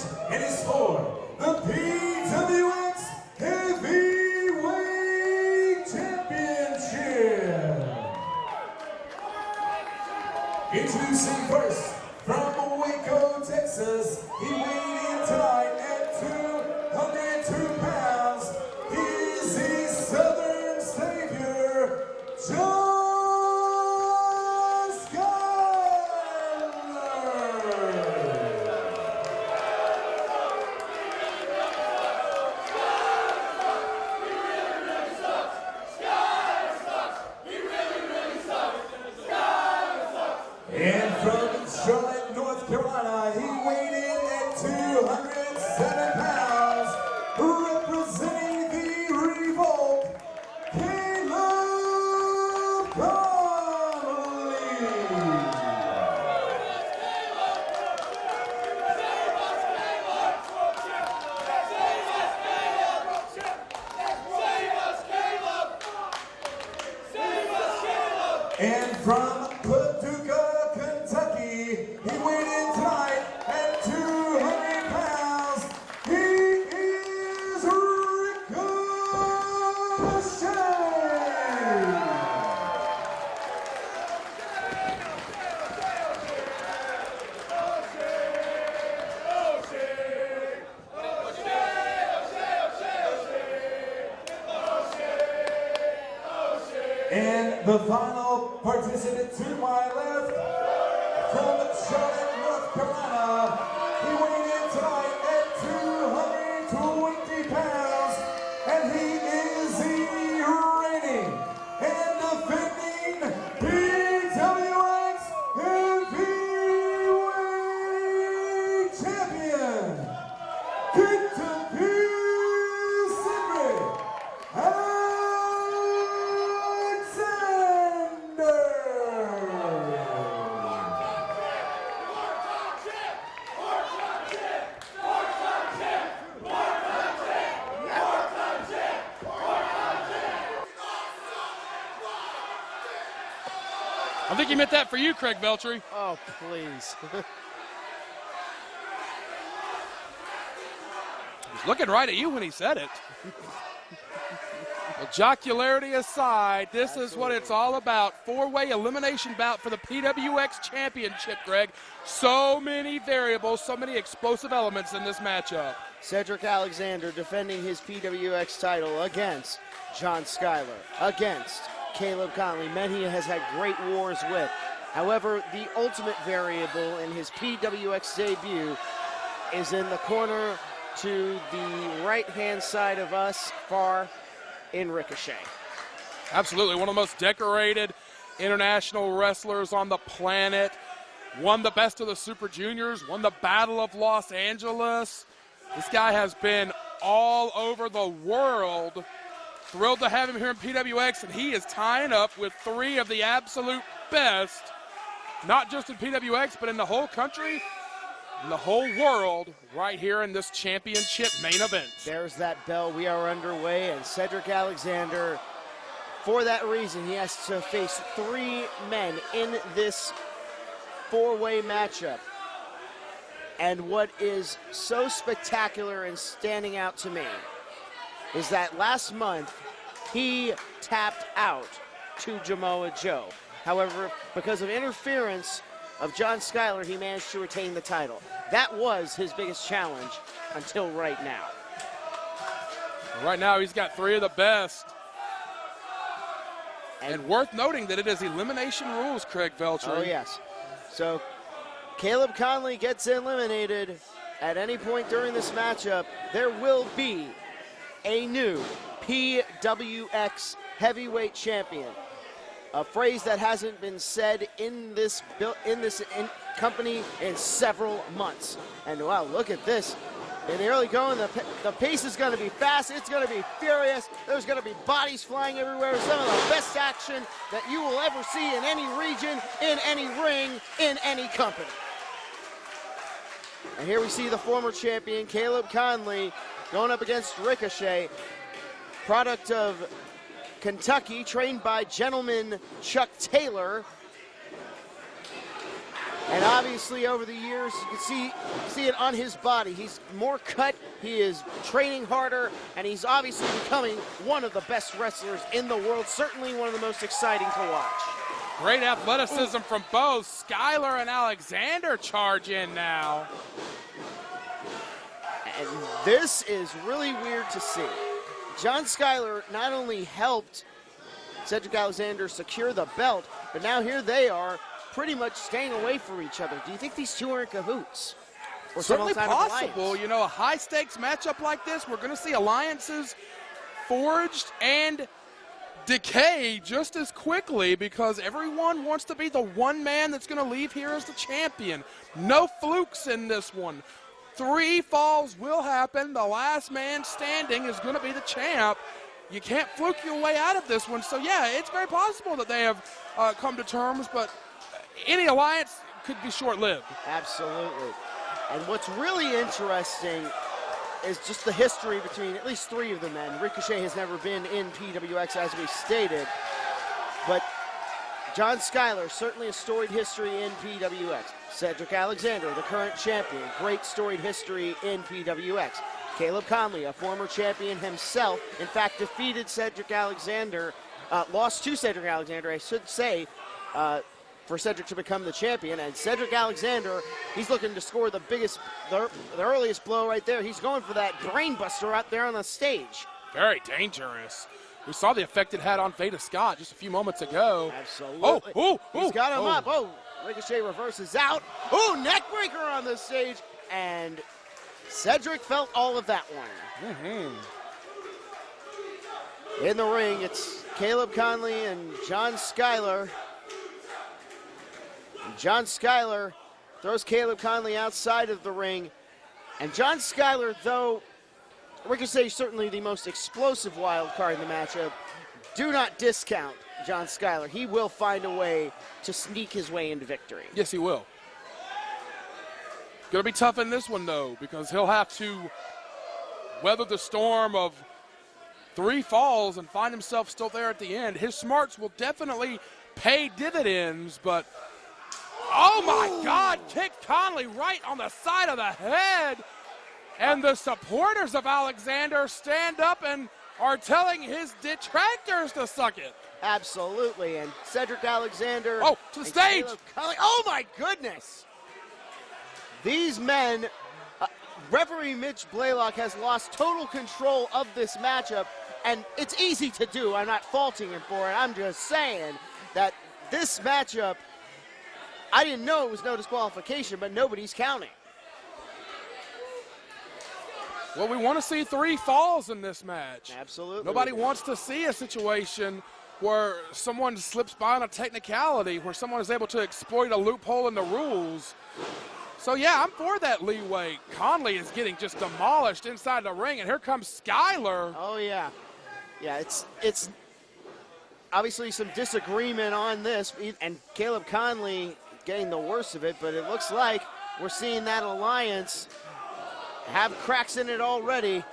match, and it's for the PWX Heavyweight Championship. Introducing first, from Waco, Texas, he weighed in tonight at 202 pounds. He's the Southern Savior, John Skyler. And from Charlotte, North Carolina, he weighed in at 207 pounds, representing the Revolt, Caleb Konley. And from Paducah, Kentucky, he weighed in tonight at 200 pounds. He is Ricochet. And the final participant to my left, from Charlotte, North Carolina, he weighed in tonight at 220 pounds, and he is the reigning and defending PWX Heavyweight Champion, Cedric. I think he meant that for you, Craig Veltri. Oh, please. He's looking right at you when he said it. Well, jocularity aside, this is what it's all about. Four-way elimination bout for the PWX Championship, Greg. So many variables, so many explosive elements in this matchup. Cedric Alexander defending his PWX title against John Skyler, against Caleb Konley, men he has had great wars with. However, the ultimate variable in his PWX debut is in the corner to the right-hand side of us, far in Ricochet. Absolutely, one of the most decorated international wrestlers on the planet. Won the Best of the Super Juniors, won the Battle of Los Angeles. This guy has been all over the world. Thrilled to have him here in PWX, and he is tying up with three of the absolute best, not just in PWX, but in the whole country, in the whole world, right here in this championship main event. There's that bell. We are underway, and Cedric Alexander, for that reason, he has to face three men in this four-way matchup. And what is so spectacular and standing out to me is that last month he tapped out to Jamoa Joe. However, because of interference of John Skyler, he managed to retain the title. That was his biggest challenge until right now. Right now, he's got three of the best. And worth noting that it is elimination rules, Craig Veltri. Oh, yes. So Caleb Konley gets eliminated at any point during this matchup. There will be a new PWX Heavyweight Champion. A phrase that hasn't been said in this company in several months. And wow, look at this. In the early going, the pace is going to be fast. It's going to be furious. There's going to be bodies flying everywhere. Some of the best action that you will ever see in any region, in any ring, in any company. And here we see the former champion, Caleb Konley, going up against Ricochet, product of Kentucky, trained by gentleman Chuck Taylor. And obviously over the years, you can see it on his body. He's more cut, he is training harder, and he's obviously becoming one of the best wrestlers in the world, certainly one of the most exciting to watch. Great athleticism from both. Skyler and Alexander charge in now. And this is really weird to see. John Skyler not only helped Cedric Alexander secure the belt, but now here they are pretty much staying away from each other. Do you think these two are in cahoots? Or certainly possible. Alliance? You know, a high-stakes matchup like this, we're going to see alliances forged and decay just as quickly because everyone wants to be the one man that's going to leave here as the champion. No flukes in this one. 3 falls will happen. The last man standing is going to be the champ. You can't fluke your way out of this one. So, yeah, it's very possible that they have come to terms, but any alliance could be short-lived. Absolutely. And what's really interesting is just the history between at least 3 of the men. Ricochet has never been in PWX, as we stated, but John Skyler, certainly a storied history in PWX. Cedric Alexander, the current champion, great storied history in PWX. Caleb Konley, a former champion himself, in fact defeated Cedric Alexander, lost to Cedric Alexander, I should say, for Cedric to become the champion. And Cedric Alexander, he's looking to score the earliest blow right there. He's going for that brain buster out there on the stage. Very dangerous. We saw the effect it had on Veda Scott just a few moments ago. Absolutely. He's got him up. Ricochet reverses out. Neck breaker on the stage. And Cedric felt all of that one. In the ring, it's Caleb Konley and John Skyler. John Skyler throws Caleb Konley outside of the ring. And John Skyler, though Ricochet is certainly the most explosive wild card in the matchup, do not discount John Skyler. He will find a way to sneak his way into victory. Yes, he will. Going to be tough in this one, though, because he'll have to weather the storm of 3 falls and find himself still there at the end. His smarts will definitely pay dividends, but oh my God, kicked Konley right on the side of the head. And the supporters of Alexander stand up and are telling his detractors to suck it. Absolutely, and Cedric Alexander. To the stage. Oh my goodness. These men, referee Mitch Blaylock has lost total control of this matchup, and it's easy to do. I'm not faulting him for it. I'm just saying that this matchup, I didn't know it was no disqualification, but nobody's counting. Well, we want to see 3 falls in this match. Absolutely. Nobody wants to see a situation where someone slips by on a technicality, where someone is able to exploit a loophole in the rules. So, yeah, I'm for that leeway. Konley is getting just demolished inside the ring, and here comes Skyler. Oh, yeah. Yeah, it's obviously some disagreement on this, and Caleb Konley getting the worst of it, but it looks like we're seeing that alliance have cracks in it already.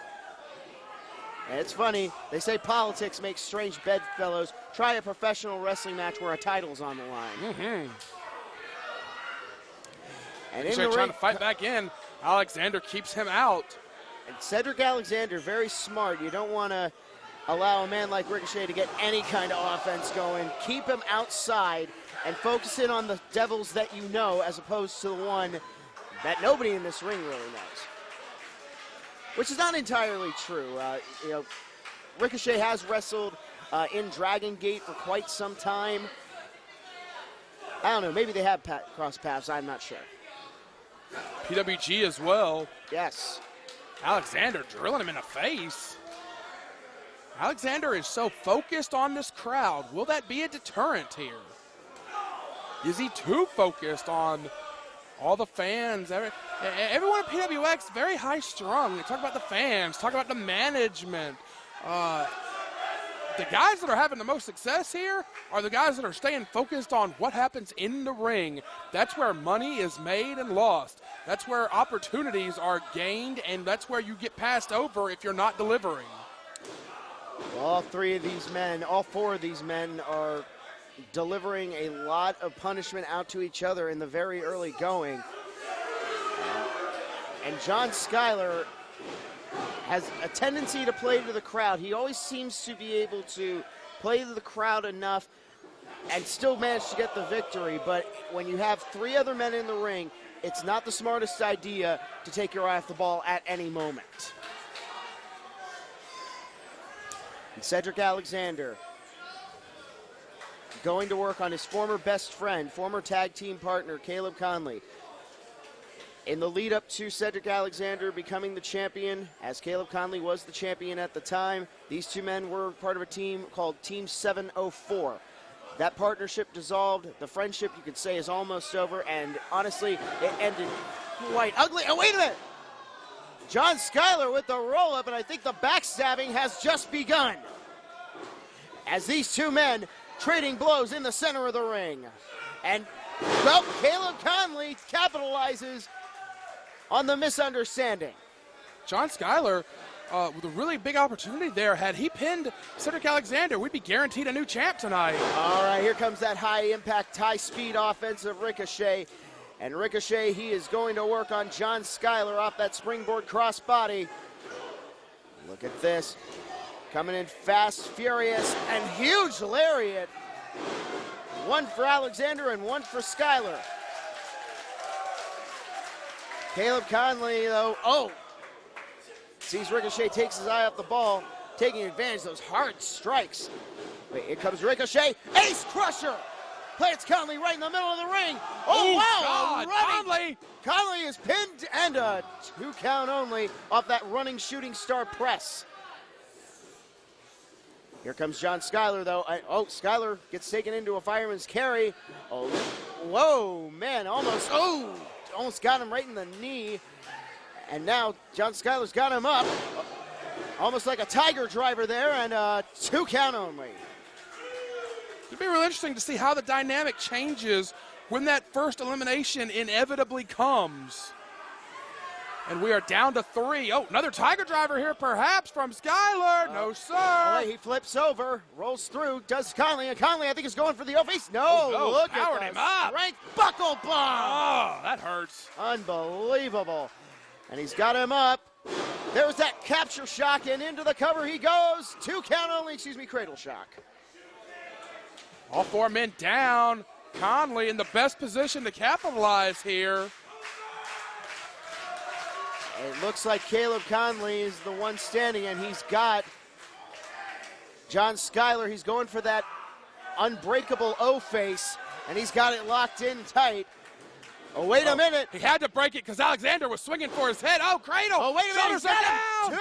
And it's funny, they say politics makes strange bedfellows. Try a professional wrestling match where a title's on the line. And in the trying to fight back in. Alexander keeps him out. And Cedric Alexander, very smart. You don't want to allow a man like Ricochet to get any kind of offense going. Keep him outside and focus in on the devils that you know, as opposed to the one that nobody in this ring really knows. Which is not entirely true. Ricochet has wrestled in Dragon Gate for quite some time. I don't know, maybe they have crossed paths, I'm not sure. PWG as well. Yes. Alexander drilling him in the face. Alexander is so focused on this crowd. Will that be a deterrent here? Is he too focused on all the fans? Everyone at PWX, very high strung. They talk about the fans, talk about the management. The guys that are having the most success here are the guys that are staying focused on what happens in the ring. That's where money is made and lost. That's where opportunities are gained, and that's where you get passed over if you're not delivering. All 4 of these men are delivering a lot of punishment out to each other in the very early going. And John Skyler has a tendency to play to the crowd. He always seems to be able to play to the crowd enough and still manage to get the victory. But when you have three other men in the ring, it's not the smartest idea to take your eye off the ball at any moment. And Cedric Alexander going to work on his former best friend, former tag team partner, Caleb Konley. In the lead up to Cedric Alexander becoming the champion, as Caleb Konley was the champion at the time, these two men were part of a team called Team 704. That partnership dissolved. The friendship, you could say, is almost over, and honestly, it ended quite ugly. Oh, wait a minute! John Skyler with the roll-up, and I think the backstabbing has just begun. As these two men trading blows in the center of the ring. And, well, Caleb Konley capitalizes on the misunderstanding. John Skyler with a really big opportunity there. Had he pinned Cedric Alexander, we'd be guaranteed a new champ tonight. All right, here comes that high-impact, high-speed offensive Ricochet. And Ricochet, he is going to work on John Skyler off that springboard crossbody. Look at this. Coming in fast, furious, and huge lariat. One for Alexander and one for Skyler. Caleb Konley, though, sees Ricochet, takes his eye off the ball, taking advantage of those hard strikes. Wait, here comes Ricochet, ace crusher! Plants Konley right in the middle of the ring. Oh, wow! God, Konley is pinned, and a 2 count only off that running shooting star press. Here comes John Skyler, though. Skyler gets taken into a fireman's carry. Oh, whoa, man, almost got him right in the knee. And now John Skyler's got him up. Almost like a tiger driver there, and 2 count only. It'd be really interesting to see how the dynamic changes when that first elimination inevitably comes. And we are down to 3. Oh, another tiger driver here perhaps from Skyler. No, sir. Oh, he flips over, rolls through, does Konley, and Konley I think is going for the face. No, look at him up. Strength buckle bomb. Oh, that hurts. Unbelievable. And he's got him up. There's that capture shock, and into the cover he goes. 2 count only, cradle shock. All 4 men down. Konley in the best position to capitalize here. It looks like Caleb Konley is the one standing, and he's got John Skyler. He's going for that unbreakable O-face, and he's got it locked in tight. Oh, wait a minute. He had to break it because Alexander was swinging for his head. Oh, cradle. Oh, wait a minute. Shoulders are down.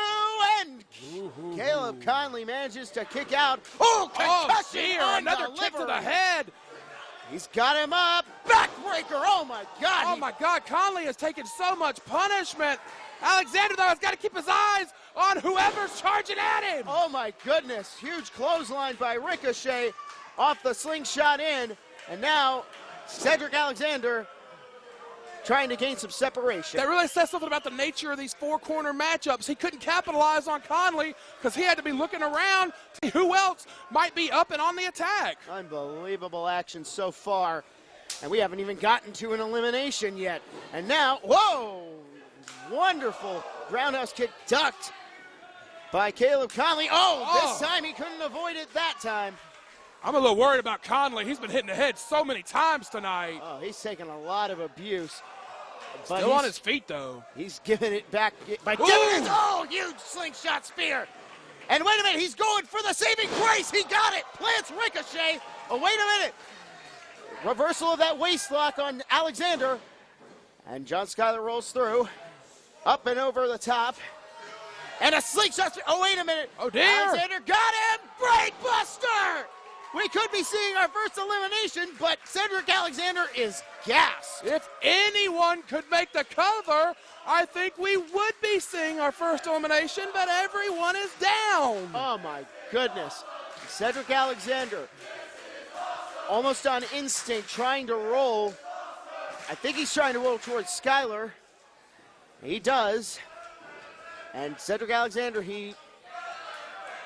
2, and Caleb Konley manages to kick out. Oh, concussion. Another kick to the head. He's got him up. Backbreaker. Oh, my God. Oh, my God. Konley has taken so much punishment. Alexander, though, has got to keep his eyes on whoever's charging at him. Oh, my goodness. Huge clothesline by Ricochet off the slingshot in. And now Cedric Alexander trying to gain some separation. That really says something about the nature of these 4-corner matchups. He couldn't capitalize on Konley because he had to be looking around to see who else might be up and on the attack. Unbelievable action so far. And we haven't even gotten to an elimination yet. And now, whoa! Wonderful roundhouse kick ducked by Caleb Konley. This time he couldn't avoid it that time. I'm a little worried about Konley. He's been hitting the head so many times tonight. Oh, he's taken a lot of abuse. But still on his feet, though. He's giving it back by giving it. Oh, huge slingshot spear. And wait a minute, he's going for the saving grace. He got it. Plants Ricochet. Oh, wait a minute. Reversal of that waist lock on Alexander. And John Skyler rolls through. Up and over the top. And a slingshot spear. Oh, wait a minute. Oh, dear. Alexander got him. Brainbuster. We could be seeing our first elimination, but Cedric Alexander is gassed. If anyone could make the cover, I think we would be seeing our first elimination, but everyone is down. Oh, my goodness. Cedric Alexander, almost on instinct, trying to roll. I think he's trying to roll towards Skyler. He does. And Cedric Alexander, he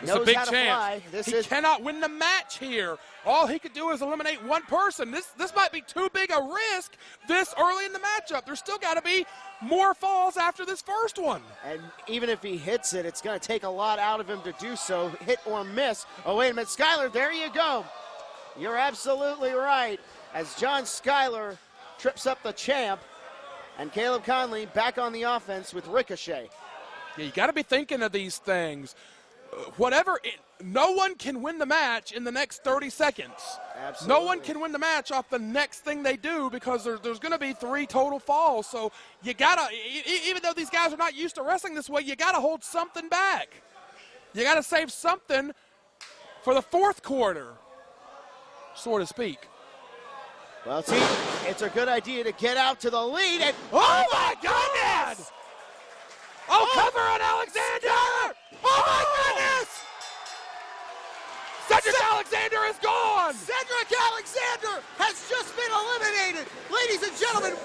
It's a knows big how to chance. fly. He cannot win the match here. All he could do is eliminate one person. This might be too big a risk this early in the matchup. There's still got to be more falls after this first one. And even if he hits it, it's going to take a lot out of him to do so, hit or miss. Oh, wait a minute, Skyler, there you go. You're absolutely right. As John Skyler trips up the champ, and Caleb Konley back on the offense with Ricochet. Yeah, you got to be thinking of these things. No one can win the match in the next 30 seconds. Absolutely. No one can win the match off the next thing they do because there's going to be 3 total falls. So you got to, even though these guys are not used to wrestling this way, you got to hold something back. You got to save something for the fourth quarter, so to speak. Well, see, it's a good idea to get out to the lead. And oh my goodness! Oh, cover on Alexander! Oh my goodness! Cedric Alexander is gone! Cedric Alexander has just been eliminated. Ladies and gentlemen,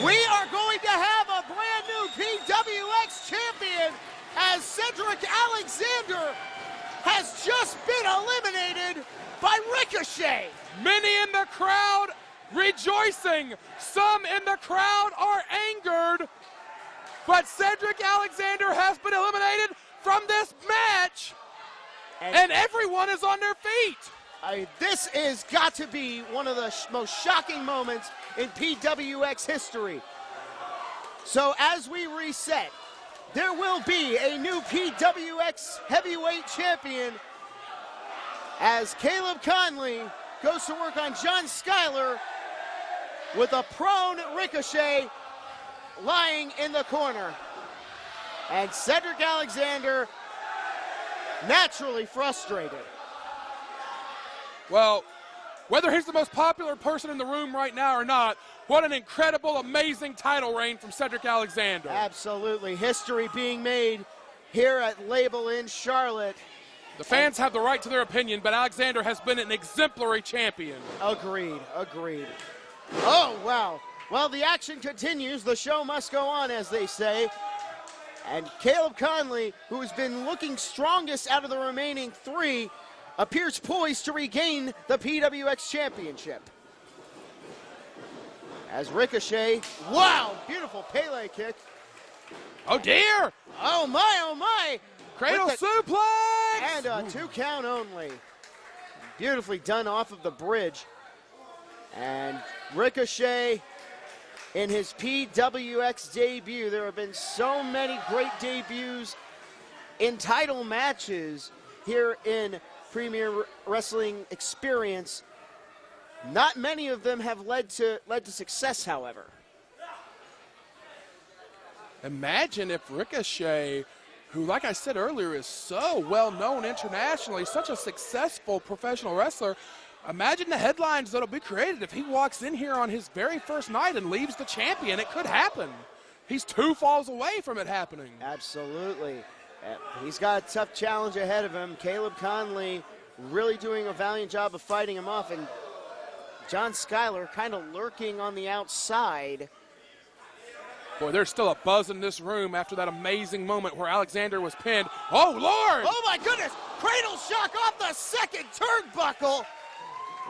we are going to have a brand new PWX champion as Cedric Alexander has just been eliminated by Ricochet. Many in the crowd rejoicing. Some in the crowd are angered. But Cedric Alexander has been eliminated from this match. And everyone is on their feet. This is got to be one of the most shocking moments in PWX history. So as we reset, there will be a new PWX heavyweight champion as Caleb Konley goes to work on John Skyler with a prone Ricochet lying in the corner. And Cedric Alexander naturally frustrated. Well, whether he's the most popular person in the room right now or not, what an incredible, amazing title reign from Cedric Alexander. Absolutely. History being made here at Label in Charlotte. The fans have the right to their opinion, but Alexander has been an exemplary champion. Agreed. Oh, wow. Well, the action continues. The show must go on, as they say. And Caleb Konley, who has been looking strongest out of the remaining 3, appears poised to regain the PWX championship. As Ricochet, wow, beautiful Pele kick. Oh, dear. Oh, my. Cradle suplex. And a 2 count only. Beautifully done off of the bridge. And Ricochet in his PWX debut. There have been so many great debuts in title matches here in Premier Wrestling Experience. Not many of them have led to success, however. Imagine if Ricochet, who, like I said earlier, is so well known internationally, such a successful professional wrestler, imagine the headlines that'll be created if he walks in here on his very first night and leaves the champion. It could happen. He's 2 falls away from it happening. Absolutely. He's got a tough challenge ahead of him. Caleb Konley really doing a valiant job of fighting him off, and John Skyler kind of lurking on the outside. Boy, there's still a buzz in this room after that amazing moment where Alexander was pinned. Oh, Lord! Oh, my goodness! Cradle shock off the second turnbuckle.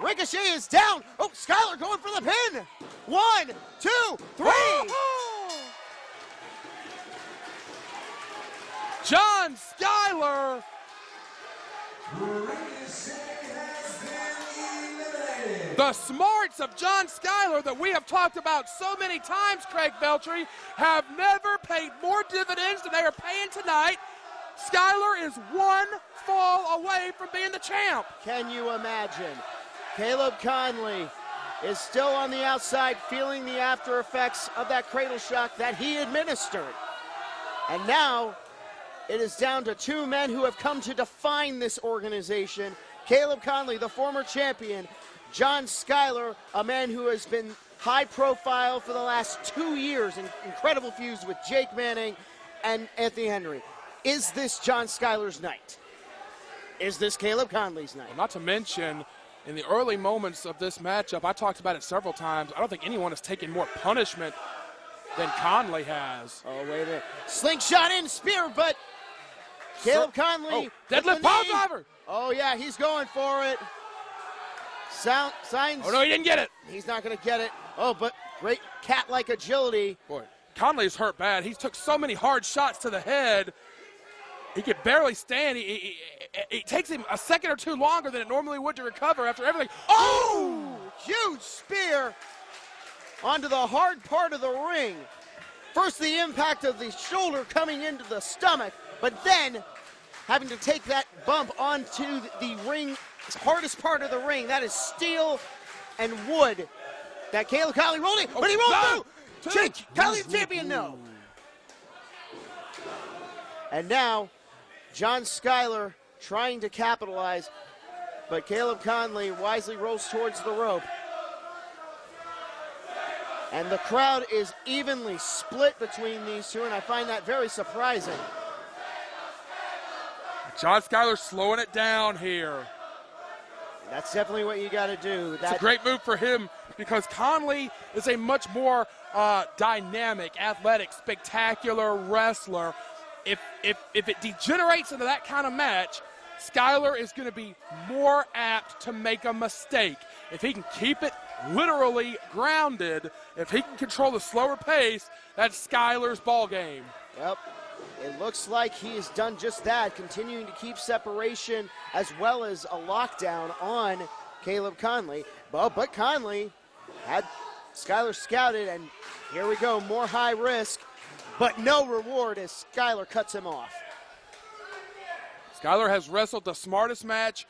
Ricochet is down. Oh, Skyler going for the pin. 1, 2, 3. John Skyler. The smarts of John Skyler that we have talked about so many times, Craig Veltri, have never paid more dividends than they are paying tonight. Skyler is 1 fall away from being the champ. Can you imagine? Caleb Konley is still on the outside feeling the after effects of that cradle shock that he administered. And now it is down to 2 men who have come to define this organization. Caleb Konley, the former champion. John Skyler, a man who has been high profile for the last 2 years, in incredible feuds with Jake Manning and Anthony Henry. Is this John Skyler's night? Is this Caleb Konley's night? Well, not to mention, in the early moments of this matchup, I talked about it several times, I don't think anyone has taken more punishment than Konley has. Oh, wait a minute. Slingshot in, spear, but Caleb Konley. Deadlift pile driver. Oh, yeah, he's going for it. Signs. Oh, no, he didn't get it. He's not going to get it. Oh, but great cat-like agility. Boy, Konley's hurt bad. He took so many hard shots to the head. He could barely stand. It takes him a second or two longer than it normally would to recover after everything. Oh! Huge spear onto the hard part of the ring. First, the impact of the shoulder coming into the stomach, but then having to take that bump onto the ring, hardest part of the ring. That is steel and wood that Caleb Konley rolled in, but he rolled through. Konley's champion, no. And now, John Skyler trying to capitalize, but Caleb Konley wisely rolls towards the rope. And the crowd is evenly split between these two, and I find that very surprising. John Skyler slowing it down here. That's definitely what you got to do. It's a great move for him because Konley is a much more dynamic, athletic, spectacular wrestler. If it degenerates into that kind of match, Skyler is going to be more apt to make a mistake. If he can keep it literally grounded, if he can control the slower pace, that's Skyler's ball game. Yep. It looks like he has done just that, continuing to keep separation as well as a lockdown on Caleb Konley. But Konley had Skyler scouted, and here we go, more high risk, but no reward as Skyler cuts him off. Skyler has wrestled the smartest match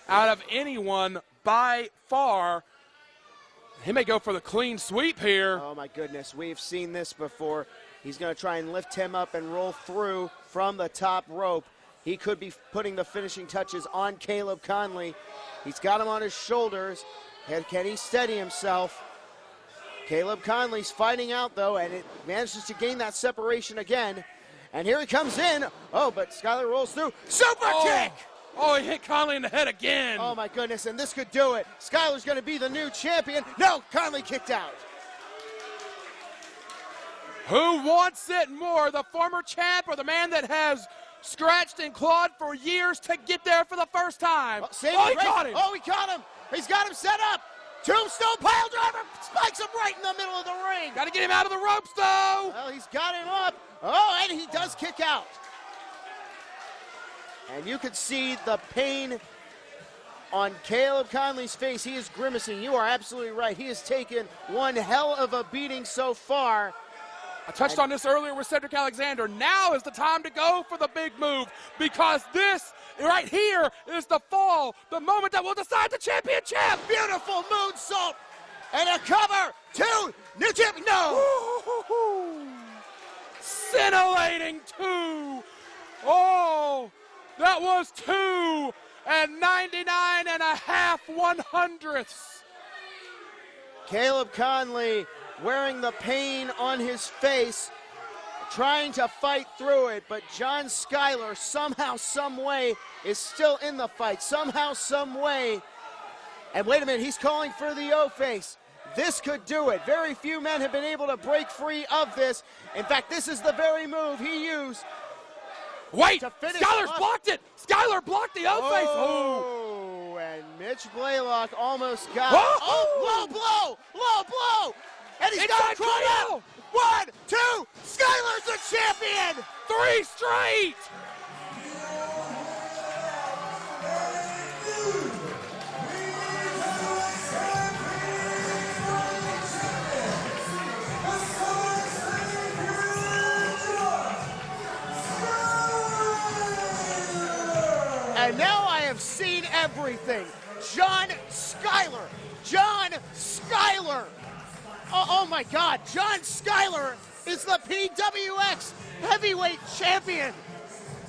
out of anyone by far. He may go for the clean sweep here. Oh my goodness, we've seen this before. He's going to try and lift him up and roll through from the top rope. He could be putting the finishing touches on Caleb Konley. He's got him on his shoulders. Can he steady himself? Caleb Konley's fighting out, though, and it manages to gain that separation again. And here he comes in. Oh, but Skyler rolls through. Super kick! Oh, he hit Konley in the head again. Oh, my goodness, and this could do it. Skyler's going to be the new champion. No, Konley kicked out. Who wants it more, the former champ or the man that has scratched and clawed for years to get there for the first time? He caught him. Oh, he caught him. He's got him set up. Tombstone pile driver spikes him right in the middle of the ring. Got to get him out of the ropes, though. Well, he's got him up. Oh, and he does kick out. And you could see the pain on Caleb Konley's face. He is grimacing. You are absolutely right. He has taken one hell of a beating so far. I touched on this earlier with Cedric Alexander. Now is the time to go for the big move because this right here is the fall, the moment that will decide the championship. Beautiful moonsault and a cover to new champion. No! Scintillating 2. Oh, that was 2 and 99.5/100ths. Caleb Konley wearing the pain on his face, trying to fight through it, but John Skyler somehow, some way is still in the fight. Somehow, some way. And wait a minute, he's calling for the O-face. This could do it. Very few men have been able to break free of this. In fact, this is the very move he used. Wait, Skyler's blocked it. Skyler blocked the O-face. Oh, and Mitch Blaylock almost got it. Oh, low blow. And he's got it caught out. 1, 2, Skyler's the champion. 3 straight. And now I have seen everything. John Skyler. Oh my God, John Skyler is the PWX heavyweight champion.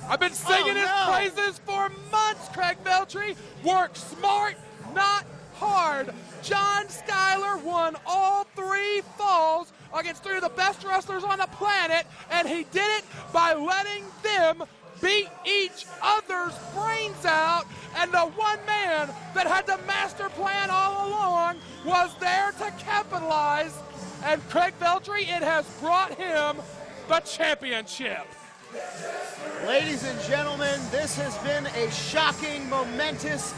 I've been singing his praises for months, Craig Veltri. Work smart, not hard. John Skyler won all 3 falls against 3 of the best wrestlers on the planet, and he did it by letting them beat each other's brains out, and the one man that had the master plan all along was there to capitalize And Craig Veltri, it has brought him the championship. Ladies and gentlemen, this has been a shocking, momentous